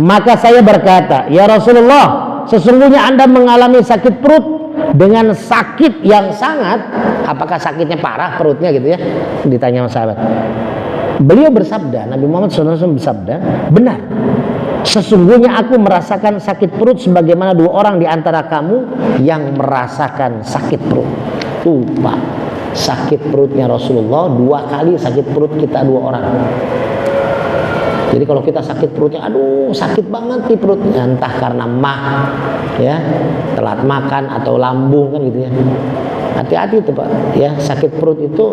Maka saya berkata, ya Rasulullah, sesungguhnya Anda mengalami sakit perut dengan sakit yang sangat. Apakah sakitnya parah perutnya gitu ya? Ditanya sama sahabat. Beliau bersabda, Nabi Muhammad SAW bersabda, benar. Sesungguhnya aku merasakan sakit perut sebagaimana dua orang di antara kamu yang merasakan sakit perut. Tuh Pak, sakit perutnya Rasulullah dua kali sakit perut kita dua orang. Jadi kalau kita sakit perutnya, aduh sakit banget nih perutnya, entah karena ya telat makan atau lambung kan gitu ya. Hati-hati itu Pak, ya sakit perut itu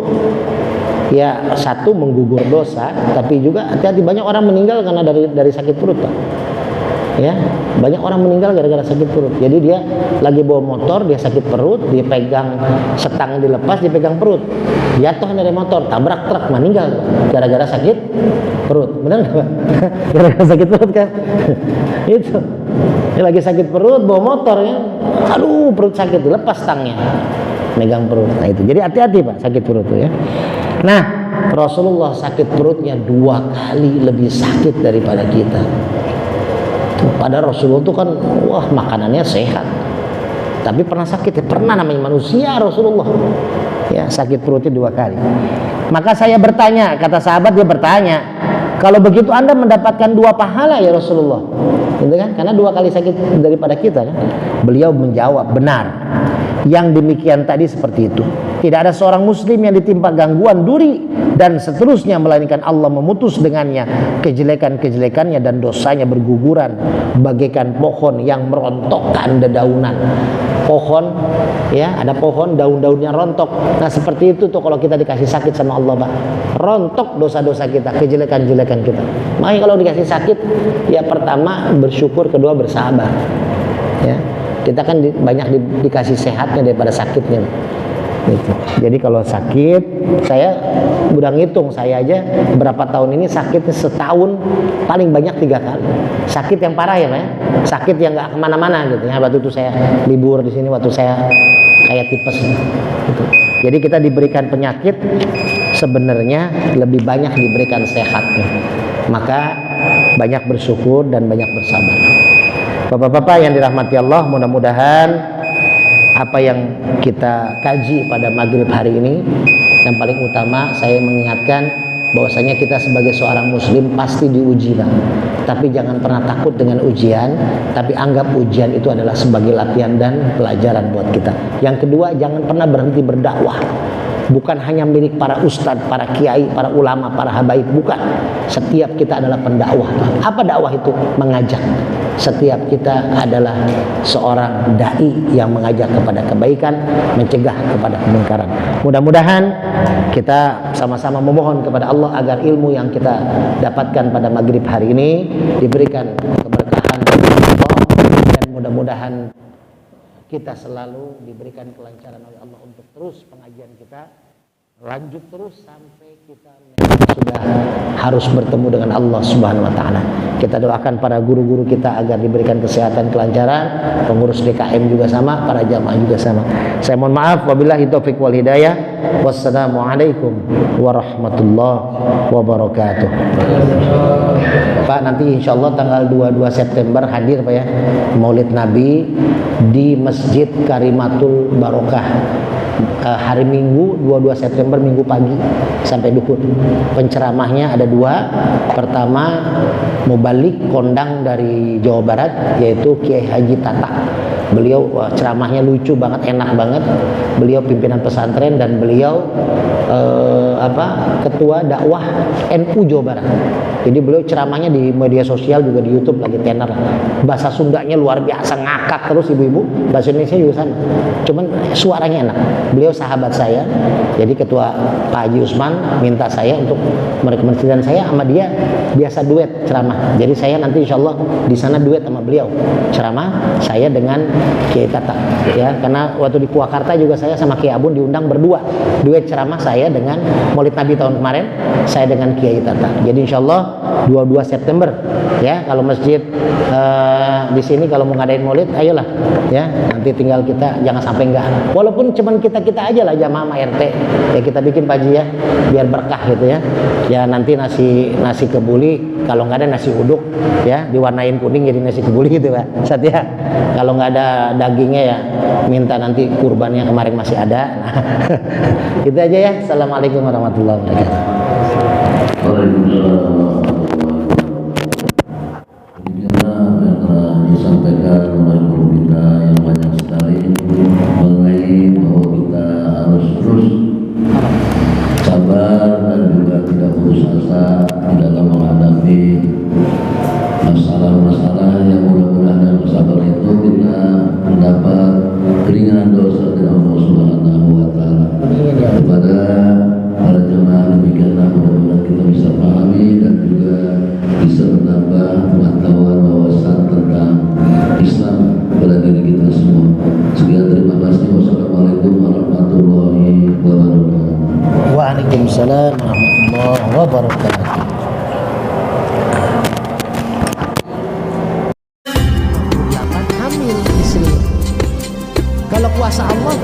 ya satu menggugur dosa, tapi juga hati-hati banyak orang meninggal karena dari sakit perut Pak. Ya, banyak orang meninggal gara-gara sakit perut. Jadi dia lagi bawa motor, dia sakit perut, dia pegang setang dilepas, dia pegang perut. Jatuh dari motor, tabrak truk, meninggal gara-gara sakit perut. Benar nggak Pak? Gara-gara sakit perut kan? Itu. Dia lagi sakit perut, bawa motor ya. Aduh, perut sakit, dilepas stangnya. Megang perut. Nah itu. Jadi hati-hati Pak, sakit perut itu ya. Nah, Rasulullah sakit perutnya dua kali lebih sakit daripada kita. Pada Rasulullah itu kan, wah makanannya sehat. Tapi pernah sakit ya? Pernah, namanya manusia Rasulullah. Ya, sakit perutnya dua kali. Maka saya bertanya, kata sahabat dia bertanya, kalau begitu Anda mendapatkan dua pahala ya Rasulullah. Gitu kan? Karena dua kali sakit daripada kita kan. Beliau menjawab, benar. Yang demikian tadi seperti itu. Tidak ada seorang muslim yang ditimpa gangguan duri dan seterusnya melainkan Allah memutus dengannya kejelekan-kejelekannya dan dosanya berguguran bagaikan pohon yang merontokkan dedaunan. Pohon ya, ada pohon daun-daunnya rontok. Nah seperti itu tuh kalau kita dikasih sakit sama Allah Pak, rontok dosa-dosa kita, kejelekan-kejelekan kita. Makanya kalau dikasih sakit ya pertama bersyukur, kedua bersabar ya. Kita kan banyak dikasih sehatnya daripada sakitnya gitu. Jadi kalau sakit, saya udah ngitung, saya aja berapa tahun ini sakitnya setahun paling banyak 3 kali. Sakit yang parah ya Pak ya? Sakit yang gak kemana-mana gitu ya. Waktu itu saya libur di sini, waktu saya kayak tipes gitu. Jadi kita diberikan penyakit, sebenarnya lebih banyak diberikan sehatnya. Maka banyak bersyukur dan banyak bersabar. Bapak-bapak yang dirahmati Allah, mudah-mudahan apa yang kita kaji pada maghrib hari ini, yang paling utama saya mengingatkan bahwasanya kita sebagai seorang muslim pasti diuji Pak. Tapi jangan pernah takut dengan ujian, tapi anggap ujian itu adalah sebagai latihan dan pelajaran buat kita. Yang kedua, jangan pernah berhenti berdakwah. Bukan hanya milik para ustadz, para kiai, para ulama, para habaib, bukan. Setiap kita adalah pendakwah. Apa dakwah itu? Mengajak. Setiap kita adalah seorang dai yang mengajak kepada kebaikan, mencegah kepada kemungkaran. Mudah-mudahan kita sama-sama memohon kepada Allah agar ilmu yang kita dapatkan pada maghrib hari ini diberikan keberkahan dari Allah, dan mudah-mudahan kita selalu diberikan kelancaran oleh Allah untuk terus pengajian kita lanjut terus sampai kita sudah harus bertemu dengan Allah Subhanahu wa taala. Kita doakan para guru-guru kita agar diberikan kesehatan, kelancaran, pengurus DKM juga sama, para jamaah juga sama. Saya mohon maaf, wabillahi taufik wal hidayah. Wassalamualaikum warahmatullahi wabarakatuh. Pak, nanti insya Allah tanggal 22 September hadir Pak ya, Maulid Nabi di Masjid Karimatul Barokah. Hari Minggu 22 September minggu pagi sampai duhur. Penceramahnya ada dua. Pertama mubalik kondang dari Jawa Barat yaitu Kiai Haji Tata. Beliau ceramahnya lucu banget, enak banget. Beliau pimpinan pesantren dan beliau ketua dakwah NU Jawa Barat. Jadi beliau ceramahnya di media sosial juga di YouTube lagi tenar. Bahasa Sundanya luar biasa, ngakak terus ibu-ibu. Bahasa Indonesia juga sama. Cuman suaranya enak. Beliau sahabat saya. Jadi ketua Pak Haji Usman minta saya untuk merekomendasikan, dan saya sama dia biasa duet ceramah. Jadi saya nanti insya Allah di sana duet sama beliau ceramah, saya dengan Kiai Tata. Ya, karena waktu di Purwakarta juga saya sama Kiai Abun diundang berdua duet ceramah, saya dengan Maulid Nabi tahun kemarin, saya dengan Kiai Tata. Jadi insya Allah 22 September ya, kalau masjid di sini kalau mau ngadain Maulid ayolah ya, nanti tinggal kita jangan sampai enggak, walaupun cuman kita aja lah jamaah sama RT ya, kita bikin Pak Haji ya biar berkah gitu ya. Ya nanti nasi kebuli, kalau nggak ada nasi uduk ya diwarnain kuning jadi nasi kebuli gitu Pak Sat ya. Kalau nggak ada dagingnya ya minta nanti kurbannya kemarin masih ada. Nah, gitu aja ya. Assalamualaikum warahmatullahi wabarakatuh. Waalaikumsalam. Demikianlah yang telah disampaikan oleh guru kita yang banyak sekali mengenai bahwa kita harus terus sabar dan juga tidak putus asa di dalam menghadapi masalah-masalah yang mudah-mudahan dalam sabar itu kita mendapat keringanan dosa dari Allah Subhanahu wa taala. Kepada para jemaah demikianlah mudah-mudahan kita bisa pahami dan juga bisa menambah pengetahuan wawasan tentang Islam pada diri kita semua. Sekian, terima kasih. Wassalamualaikum warahmatullahi wabarakatuh. Waalaikumsalam warahmatullahi wabarakatuh. Hamil istri. Kalau kuasa Allah